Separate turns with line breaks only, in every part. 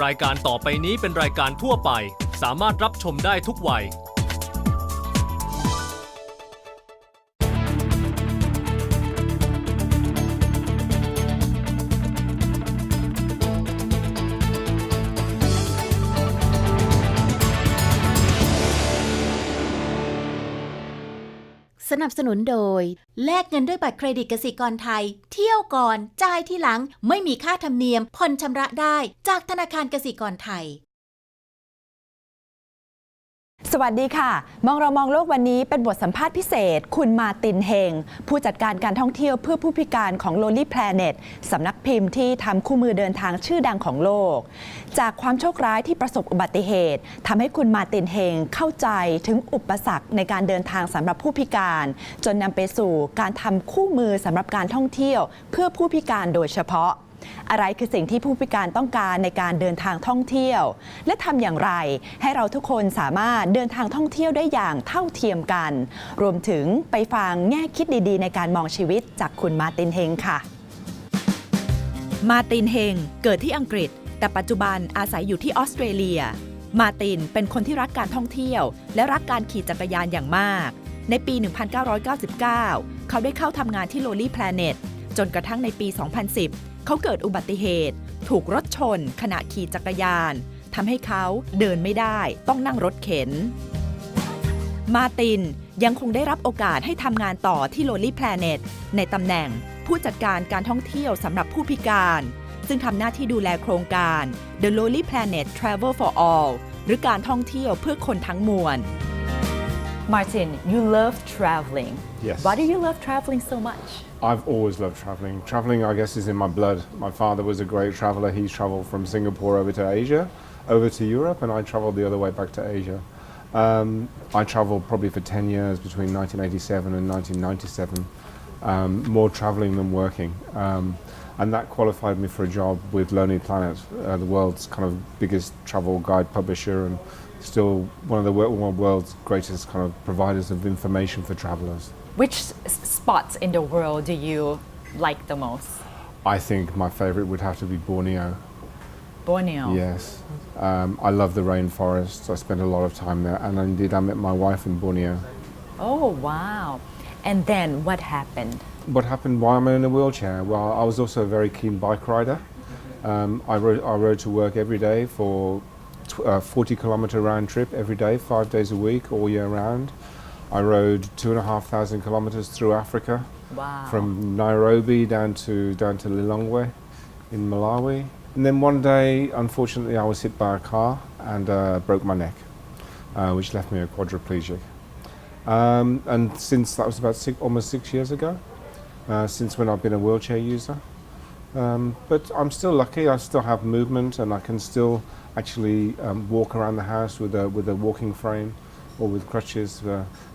รายการต่อไปนี้เป็นรายการทั่วไปสามารถรับชมได้ทุกวัย
สนับสนุนโดยแลกเงินด้วยบัตรเครดิตกสิกรไทยเที่ยวก่อนจ่ายที่หลังไม่มีค่าธรรมเนียมผ่อนชำระได้จากธนาคารกสิกรไทย
สวัสดีค่ะมองเรามองโลกวันนี้เป็นบทสัมภาษณ์พิเศษคุณมาตินเฮงผู้จัดการการท่องเที่ยวเพื่อผู้พิการของ Lonely Planet สำนักพิมพ์ที่ทำคู่มือเดินทางชื่อดังของโลกจากความโชคร้ายที่ประสบอุบัติเหตุทำให้คุณมาตินเฮงเข้าใจถึงอุปสรรคในการเดินทางสำหรับผู้พิการจนนำไปสู่การทำคู่มือสำหรับการท่องเที่ยวเพื่อผู้พิการโดยเฉพาะอะไรคือสิ่งที่ผู้พิการต้องการในการเดินทางท่องเที่ยวและทำอย่างไรให้เราทุกคนสามารถเดินทางท่องเที่ยวได้อย่างเท่าเทียมกันรวมถึงไปฟังแง่คิดดีๆในการมองชีวิตจากคุณมาตินเฮงค่ะมาตินเฮงเกิดที่อังกฤษแต่ปัจจุบันอาศัยอยู่ที่ออสเตรเลียมาตินเป็นคนที่รักการท่องเที่ยวและรักการขี่จักรยานอย่างมากในปี 1999 เขาได้เข้าทำงานที่ Lonely Planet จนกระทั่งในปี 2010เขาเกิดอุบัติเหตุถูกรถชนขณะขี่จักรยานทำให้เขาเดินไม่ได้ต้องนั่งรถเข็นมาตินยังคงได้รับโอกาสให้ทำงานต่อที่ Lonely Planet ในตำแหน่งผู้จัดการการท่องเที่ยวสำหรับผู้พิการซึ่งทำหน้าที่ดูแลโครงการ The Lonely Planet Travel for All หรือการท่องเที่ยวเพื่อคนทั้งมวล
Martin, you love traveling.
Yes.
Why do you love traveling so much?
I've always loved traveling. Traveling, I guess, is in my blood. My father was a great traveler. He traveled from Singapore over to Asia, over to Europe, and I traveled the other way back to Asia. I traveled probably for 10 years between 1987 and 1997, more traveling than working. And that qualified me for a job with Lonely Planet, the world's kind of biggest travel guide publisher and still one of the world's greatest kind of providers of information for travelers.
Which spots in the world do you like the most?
I think my favorite would have to be Borneo.
Borneo?
Yes. I love the rainforest. I spent a lot of time there and indeed I met my wife in Borneo.
Oh, wow. And then what happened?
What happened? Why am I in a wheelchair? Well, I was also a very keen bike rider. I rode to work every day for a 40-kilometre round trip every day, 5 days a week, all year round. I rode 2,500 kilometres through Africa,
wow.
From Nairobi down to Lilongwe in Malawi. And then one day, unfortunately, I was hit by a car and broke my neck, which left me a quadriplegic. And since that was about almost 6 years ago, since when I've been a wheelchair user. But I'm still lucky. I still have movement, and I can still actually walk around the house with a walking frame or with crutches.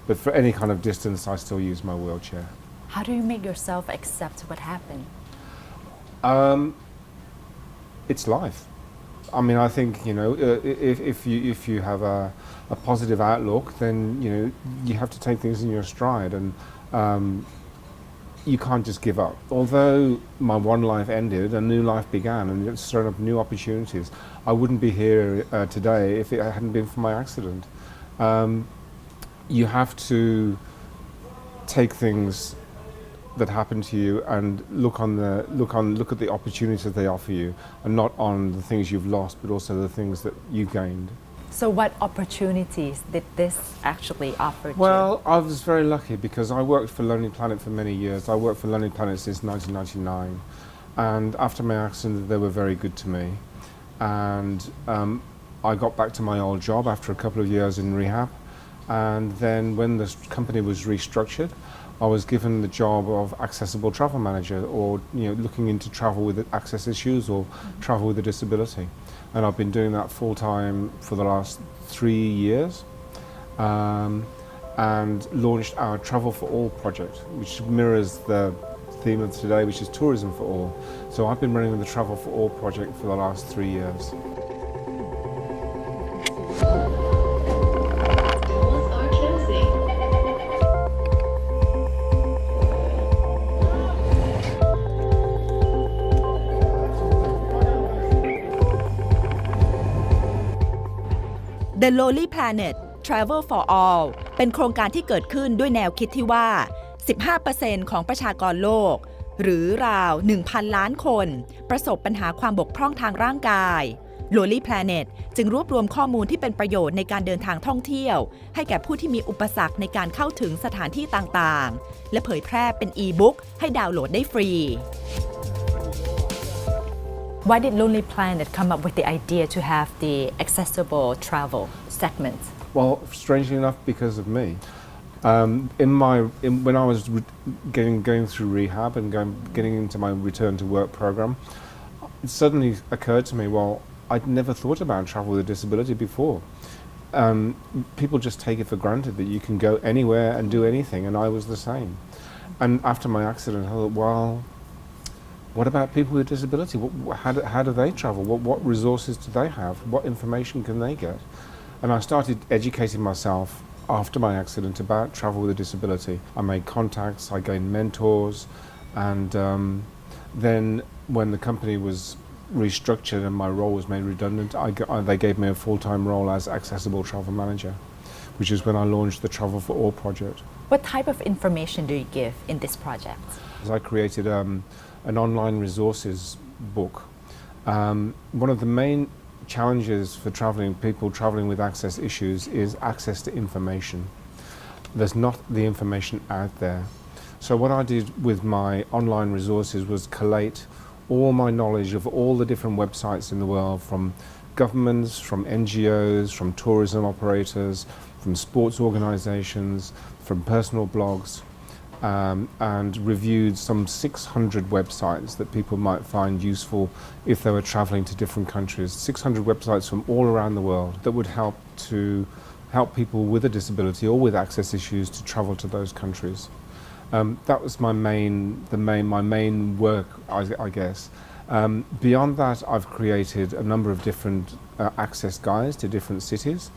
But for any kind of distance, I still use my wheelchair.
How do you make yourself accept what happened?
It's life. I mean, I think, if you have a positive outlook, then you have to take things in your stride, and you can't just give up. Although my one life ended, a new life began, and it's thrown up new opportunities. I wouldn't be here today if it hadn't been for my accident. You have to take things that happen to you and look at the opportunities they offer you, and not on the things you've lost, but also the things that you gained.
So what opportunities did this actually offer to you?
Well, I was very lucky because I worked for Lonely Planet for many years. I worked for Lonely Planet since 1999, and after my accident they were very good to me, and I got back to my old job after a couple of years in rehab, and then when the company was restructured, I was given the job of accessible travel manager, or looking into travel with access issues or travel with a disability, and I've been doing that full time for the last 3 years, and launched our Travel for All project, which mirrors the theme of today, which is tourism for all. So I've been running the Travel for All project for the last 3 years.
The Lonely Planet Travel for All เป็นโครงการที่เกิดขึ้นด้วยแนวคิดที่ว่า 15% ของประชากรโลกหรือราว 1,000 ล้านคนประสบปัญหาความบกพร่องทางร่างกาย Lonely Planet จึงรวบรวมข้อมูลที่เป็นประโยชน์ในการเดินทางท่องเที่ยวให้แก่ผู้ที่มีอุปสรรคในการเข้าถึงสถานที่ต่างๆและเผยแพร่เป็นอีบุ๊กให้ดาวน์โหลดได้ฟรี
Why did Lonely Planet come up with the idea to have the accessible travel segment?
Well, strangely enough, because of me. When I was going through rehab and getting into my return to work program, it suddenly occurred to me, well, I'd never thought about travel with a disability before. People just take it for granted that you can go anywhere and do anything, and I was the same. And after my accident, I thought, well, what about people with disability? How do they travel? What resources do they have? What information can they get? And I started educating myself after my accident about travel with a disability. I made contacts, I gained mentors, and then when the company was restructured and my role was made redundant, they gave me a full-time role as accessible travel manager, which is when I launched the Travel for All project.
What type of information do you give in this project?
I created an online resources book. One of the main challenges for people traveling with access issues is access to information. There's not the information out there. So what I did with my online resources was collate all my knowledge of all the different websites in the world, from governments, from NGOs, from tourism operators, from sports organizations, from personal blogs, and reviewed some 600 websites that people might find useful if they were traveling to different countries. 600 websites from all around the world that would help people with a disability or with access issues to travel to those countries. That was my main work, I guess. Beyond that, I've created a number of different access guides to different cities,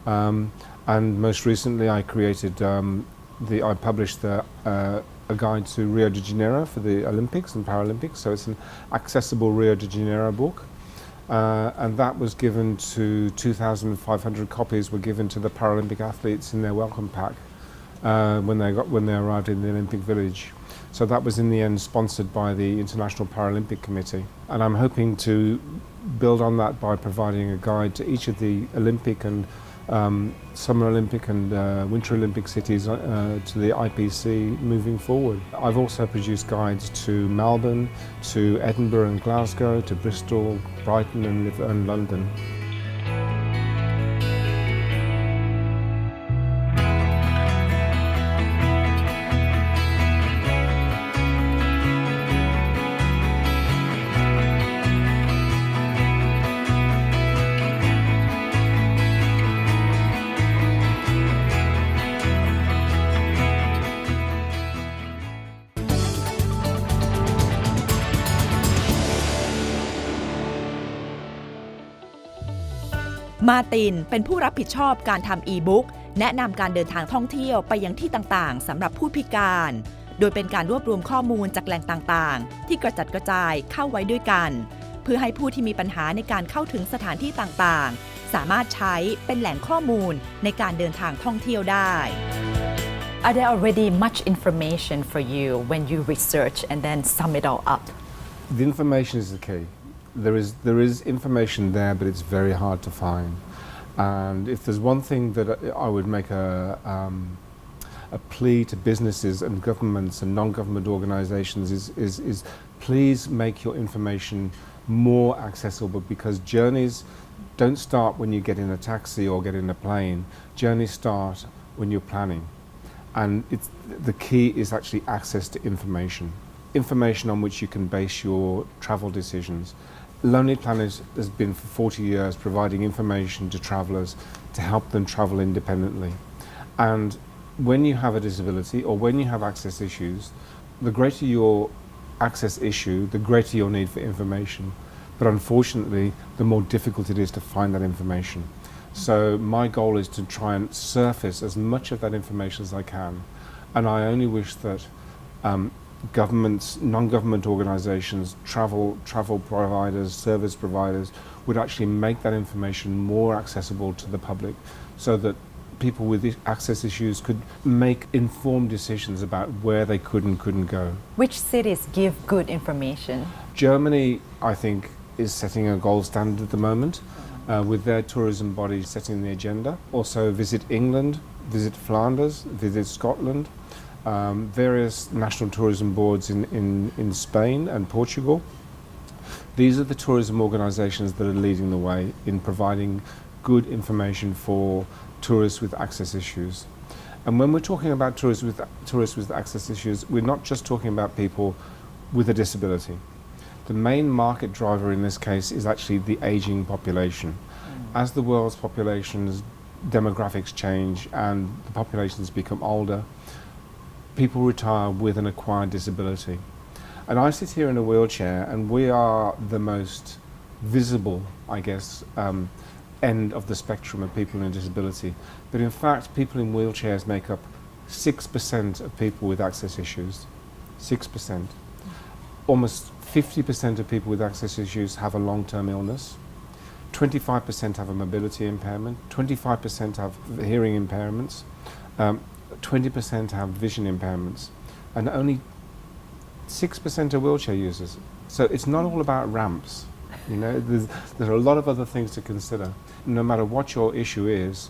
and most recently I created I published a guide to Rio de Janeiro for the Olympics and Paralympics. So it's an accessible Rio de Janeiro book, and that was given to 2,500 copies were given to the Paralympic athletes in their welcome pack. When they arrived in the Olympic Village. So that was in the end sponsored by the International Paralympic Committee. And I'm hoping to build on that by providing a guide to each of the Olympic and Summer Olympic and Winter Olympic cities to the IPC moving forward. I've also produced guides to Melbourne, to Edinburgh and Glasgow, to Bristol, Brighton and London.
มาร์ตินเป็นผู้รับผิดชอบการทำอีบุ๊กแนะนำการเดินทางท่องเที่ยวไปยังที่ต่างๆสำหรับผู้พิการ โดยเป็นการรวบรวมข้อมูลจากแหล่งต่างๆที่กระจัดกระจายเข้าไว้ด้วยกันเพื่อให้ผู้ที่มีปัญหาในการเข้าถึงสถานที่ต่างๆสามารถใช้เป็นแหล่งข้อมูลในการเดินทางท่องเที่ยวได้
Are there already much information for you when you research and then sum it all up?
The information is the key. There is information there, but it's very hard to find. And if there's one thing that I would make a plea to businesses and governments and non-government organizations is please make your information more accessible, because journeys don't start when you get in a taxi or get in a plane. Journeys start when you're planning. And the key is actually access to information on which you can base your travel decisions. Lonely Planet has been for 40 years providing information to travellers to help them travel independently. And when you have a disability or when you have access issues, the greater your access issue, the greater your need for information. But unfortunately, the more difficult it is to find that information. So my goal is to try and surface as much of that information as I can. And I only wish that governments, non-government organisations, travel providers, service providers would actually make that information more accessible to the public so that people with access issues could make informed decisions about where they could and couldn't go.
Which cities give good information?
Germany, I think, is setting a gold standard at the moment with their tourism bodies setting the agenda. Also visit England, visit Flanders, visit Scotland, various national tourism boards in Spain and Portugal. These are the tourism organisations that are leading the way in providing good information for tourists with access issues. And when we're talking about tourists with access issues, we're not just talking about people with a disability. The main market driver in this case is actually the ageing population. As the world's population's demographics change and the populations become older, people retire with an acquired disability. And I sit here in a wheelchair, and we are the most visible, I guess, end of the spectrum of people with disability. But in fact, people in wheelchairs make up 6% of people with access issues. 6%. Almost 50% of people with access issues have a long-term illness. 25% have a mobility impairment. 25% have hearing impairments. 20% have vision impairments. And only 6% are wheelchair users. So it's not all about ramps. You know, there are a lot of other things to consider. No matter what your issue is,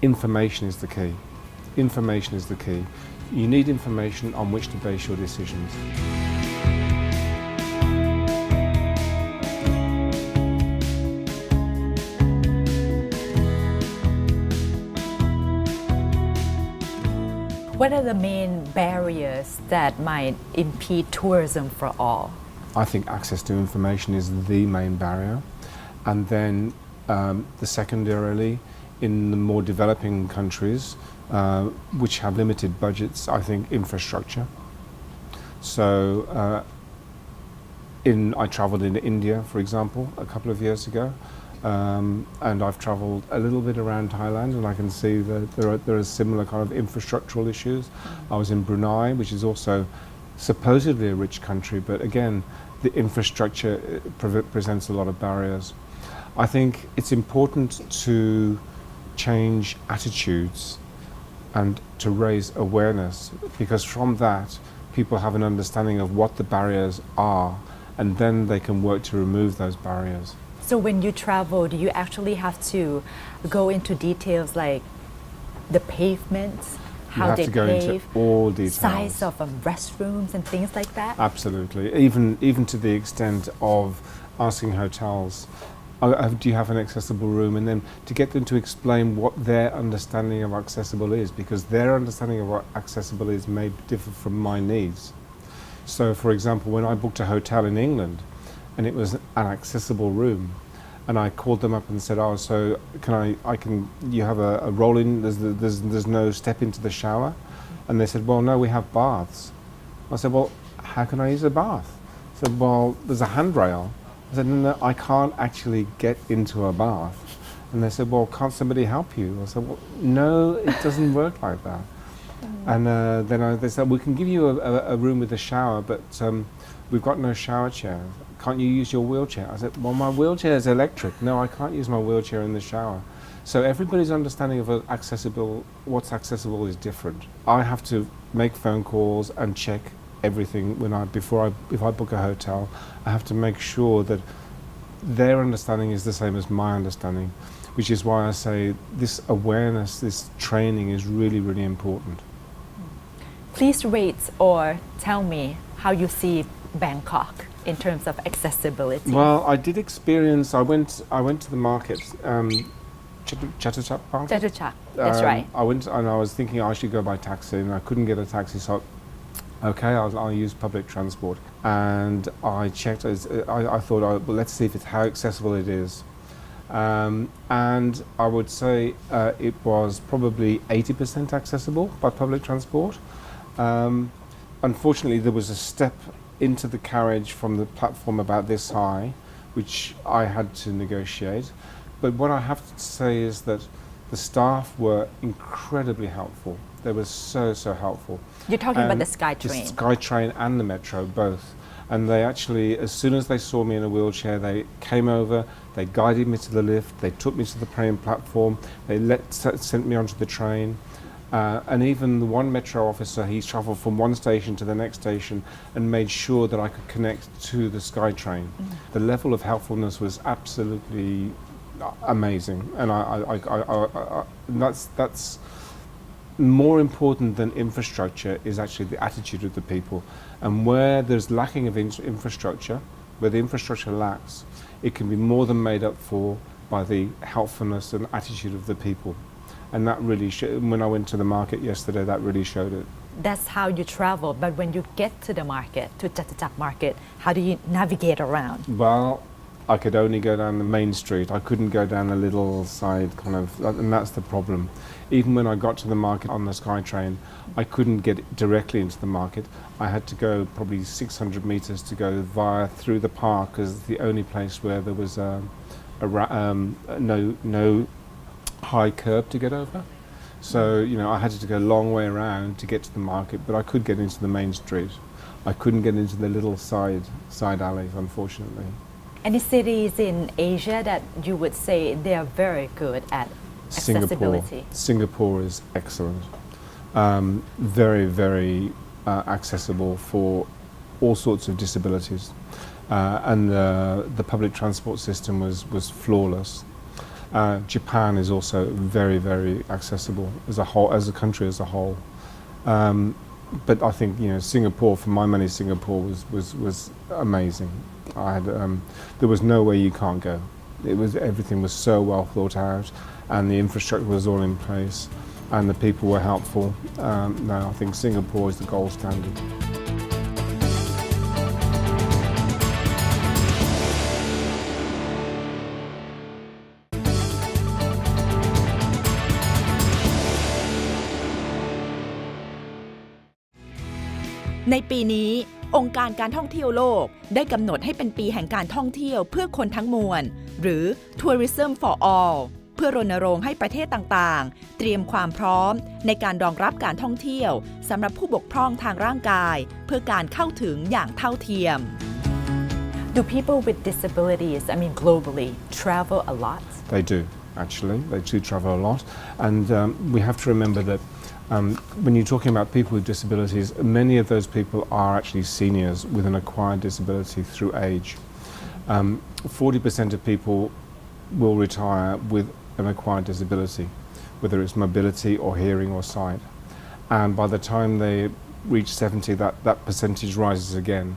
information is the key. Information is the key. You need information on which to base your decisions.
What are the main barriers that might impede tourism for all?
I think access to information is the main barrier. And then secondarily, in the more developing countries, which have limited budgets, I think infrastructure. So I travelled in India, for example, a couple of years ago. And I've travelled a little bit around Thailand, and I can see that there are similar kind of infrastructural issues. I was in Brunei, which is also supposedly a rich country, but again, the infrastructure presents a lot of barriers. I think it's important to change attitudes and to raise awareness, because from that, people have an understanding of what the barriers are, and then they can work to remove those barriers.
So when you travel, do you actually have to go into details like the pavements,
You
how
have
they
to go into
pave,
all details.
size of restrooms and things like that?
Absolutely, even to the extent of asking hotels, do you have an accessible room? And then to get them to explain what their understanding of accessible is, because their understanding of what accessible is may differ from my needs. So for example, when I booked a hotel in England, and it was an accessible room, and I called them up and said, "Oh, so you have a roll-in? There's no step into the shower," and they said, "Well, no, we have baths." I said, "Well, how can I use a bath?" I said, "Well, there's a handrail." I said, "No, I can't actually get into a bath." And they said, "Well, can't somebody help you?" I said, "Well, no, it doesn't work like that." And then they said, "We can give you a room with a shower, but we've got no shower chairs. Can't you use your wheelchair?" I said, "Well, my wheelchair is electric. No, I can't use my wheelchair in the shower." So everybody's understanding of what's accessible is different. I have to make phone calls and check everything if I book a hotel. I have to make sure that their understanding is the same as my understanding, which is why I say this awareness, this training is really, really important.
Please rate or tell me how you see Bangkok in terms of accessibility.
Well, I did experience. I went to the market, Chatuchak Market.
Chatuchak, that's right.
I went and I was thinking I should go by taxi, and I couldn't get a taxi, so okay, I'll use public transport. And I checked. I thought, well, let's see how accessible it is. And I would say it was probably 80% accessible by public transport. Unfortunately, there was a step into the carriage from the platform about this high, which I had to negotiate. But what I have to say is that The staff were incredibly helpful. They were so helpful.
You're talking about
And
the SkyTrain.
The SkyTrain and the Metro, both. And they actually, as soon as they saw me in a wheelchair, they came over, they guided me to the lift, they took me to the train platform, they sent me onto the train. And even the one Metro officer, he travelled from one station to the next station and made sure that I could connect to the SkyTrain. The level of helpfulness was absolutely amazing, and that's more important than infrastructure is actually the attitude of the people. And where there's lacking of infrastructure, where the infrastructure lacks, it can be more than made up for by the helpfulness and attitude of the people. And that really, when I went to the market yesterday, that really showed it.
That's how you travel, but when you get to the market, to Jatatak market, how do you navigate around?
Well, I could only go down the main street. I couldn't go down a little side kind of, and that's the problem. Even when I got to the market on the SkyTrain, I couldn't get directly into the market. I had to go probably 600 meters to go through the park, because it's the only place where there was no high curb to get over. So, you know, I had to go a long way around to get to the market, but I could get into the main street. I couldn't get into the little side alleys, unfortunately.
Any cities in Asia that you would say they are very good at accessibility?
Singapore is excellent. Very accessible for all sorts of disabilities. And the public transport system was flawless. Japan is also very accessible as a whole, as a country as a whole. But I think, you know, Singapore, for my money, Singapore was amazing. I had there was nowhere you can't go. Everything was so well thought out, and the infrastructure was all in place, and the people were helpful. No, I think Singapore is the gold standard.
ในปีนี้องค์การการท่องเที่ยวโลกได้กำหนดให้เป็นปีแห่งการท่องเที่ยวเพื่อคนทั้งมวลหรือ Tourism for All เพื่อรณรงค์ให้ประเทศต่างๆเตรียมความพร้อมในการรองรับการท่องเที่ยวสำหรับผู้บกพร่องทางร่างกายเพื่อการเข้าถึงอย่างเท่าเทียม
Do people with disabilities, I mean globally, travel a lot?
They do, actually. They do travel a lot. And we have to remember that when you're talking about people with disabilities, many of those people are actually seniors with an acquired disability through age. 40% of people will retire with an acquired disability, whether it's mobility or hearing or sight. And by the time they reach 70, that percentage rises again.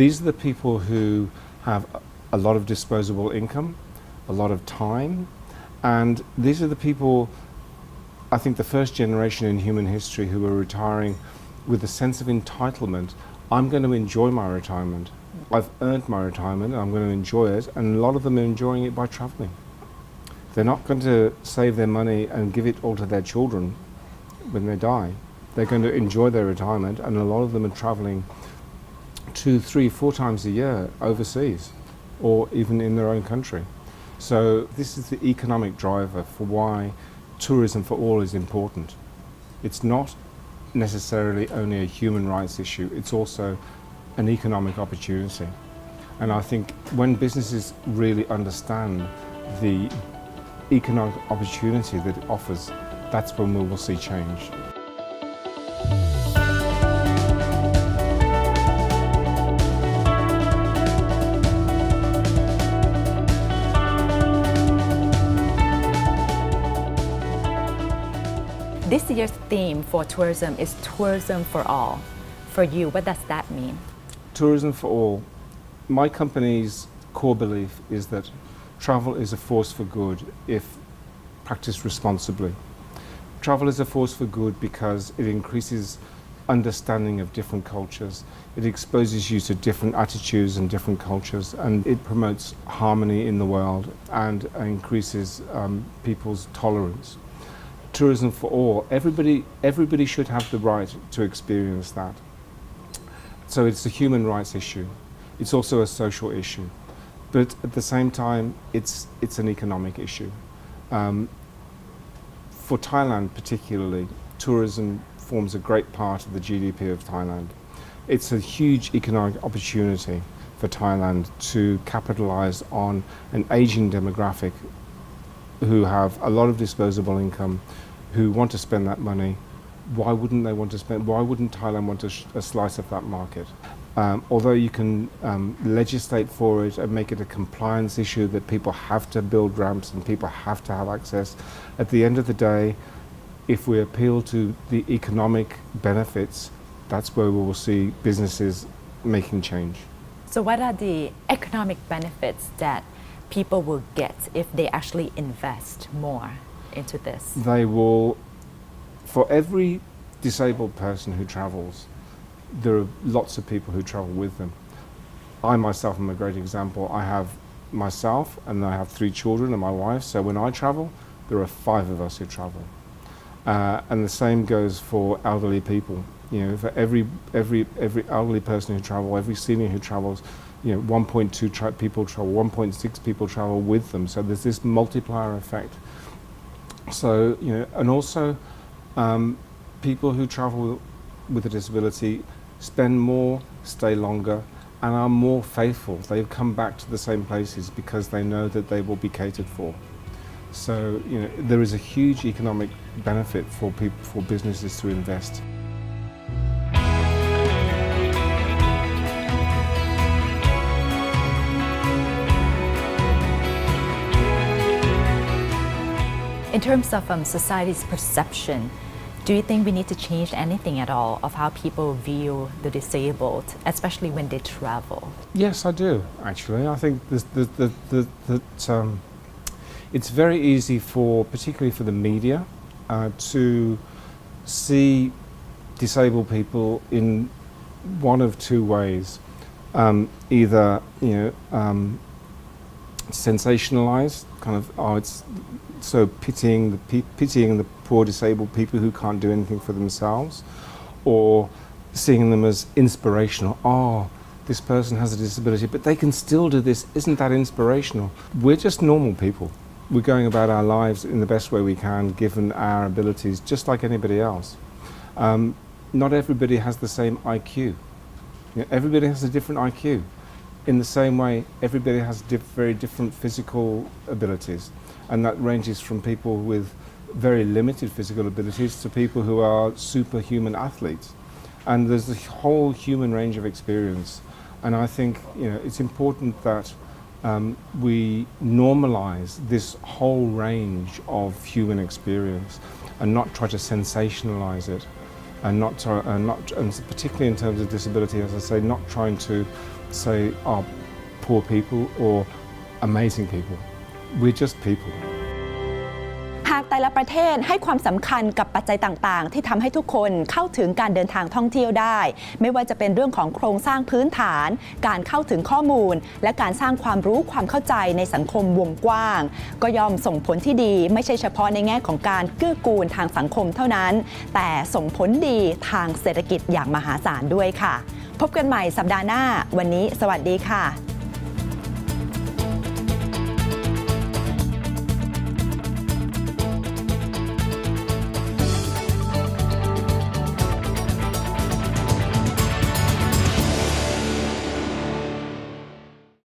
These are the people who have a lot of disposable income, a lot of time, and these are the people, I think, the first generation in human history who are retiring with a sense of entitlement. I'm going to enjoy my retirement. I've earned my retirement, I'm going to enjoy it, and a lot of them are enjoying it by travelling. They're not going to save their money and give it all to their children when they die. They're going to enjoy their retirement, and a lot of them are travelling 2, 3, 4 times a year overseas or even in their own country. So this is the economic driver for why tourism for all is important. It's not necessarily only a human rights issue, it's also an economic opportunity. And I think when businesses really understand the economic opportunity that it offers, that's when we will see change.
This year's theme for tourism is tourism for all. For you, what does that mean?
Tourism for all. My company's core belief is that travel is a force for good if practiced responsibly. Travel is a force for good because it increases understanding of different cultures. It exposes you to different attitudes and different cultures, and it promotes harmony in the world and increases people's tolerance. Tourism for all. Everybody should have the right to experience that. So it's a human rights issue. It's also a social issue. But at the same time, it's an economic issue. for Thailand particularly, tourism forms a great part of the GDP of Thailand. It's a huge economic opportunity for Thailand to capitalize on an aging demographic who have a lot of disposable income, who want to spend that money. Why wouldn't they want to spend? Why wouldn't Thailand want a slice of that market? Although you can legislate for it and make it a compliance issue that people have to build ramps and people have to have access, at the end of the day, if we appeal to the economic benefits, that's where we will see businesses making change.
So what are the economic benefits that people will get if they actually invest more into this?
They will, for every disabled person who travels, there are lots of people who travel with them. I myself am a great example. I have myself and I have 3 children and my wife, so when I travel, there are 5 of us who travel. And the same goes for elderly people. You know, for every elderly person who travels, every senior who travels, you know, 1.2 people travel, 1.6 people travel with them. So there's this multiplier effect. So, you know, and also people who travel with a disability spend more, stay longer, and are more faithful. They come back to the same places because they know that they will be catered for. So, you know, there is a huge economic benefit for people, for businesses to invest.
In terms of society's perception, do you think we need to change anything at all of how people view the disabled, especially when they travel?
Yes, I do, actually. I think it's very easy for, particularly for the media, to see disabled people in one of 2 ways. Either, you know, sensationalized, kind of, oh, it's so pitying the poor disabled people who can't do anything for themselves, or seeing them as inspirational. Oh, this person has a disability, but they can still do this. Isn't that inspirational? We're just normal people. We're going about our lives in the best way we can, given our abilities, just like anybody else. Not everybody has the same IQ. You know, everybody has a different IQ. In the same way, everybody has very different physical abilities. And that ranges from people with very limited physical abilities to people who are superhuman athletes. And there's a whole human range of experience. And I think, you know, it's important that we normalize this whole range of human experience and not try to sensationalize it, and and particularly in terms of disability, as I say, not trying to say, oh, poor people or amazing people. We're just people.
หากแต่ละประเทศให้ความสำคัญกับปัจจัยต่างๆที่ทำให้ทุกคนเข้าถึงการเดินทางท่องเที่ยวได้ไม่ว่าจะเป็นเรื่องของโครงสร้างพื้นฐานการเข้าถึงข้อมูลและการสร้างความรู้ความเข้าใจในสังคมวงกว้างก็ย่อมส่งผลที่ดีไม่ใช่เฉพาะในแง่ของการเกื้อกูลทางสังคมเท่านั้นแต่ส่งผลดีทางเศรษฐกิจอย่างมหาศาลด้วยค่ะพบกันใหม่สัปดาห์หน้าวันนี้สวัสดีค่ะ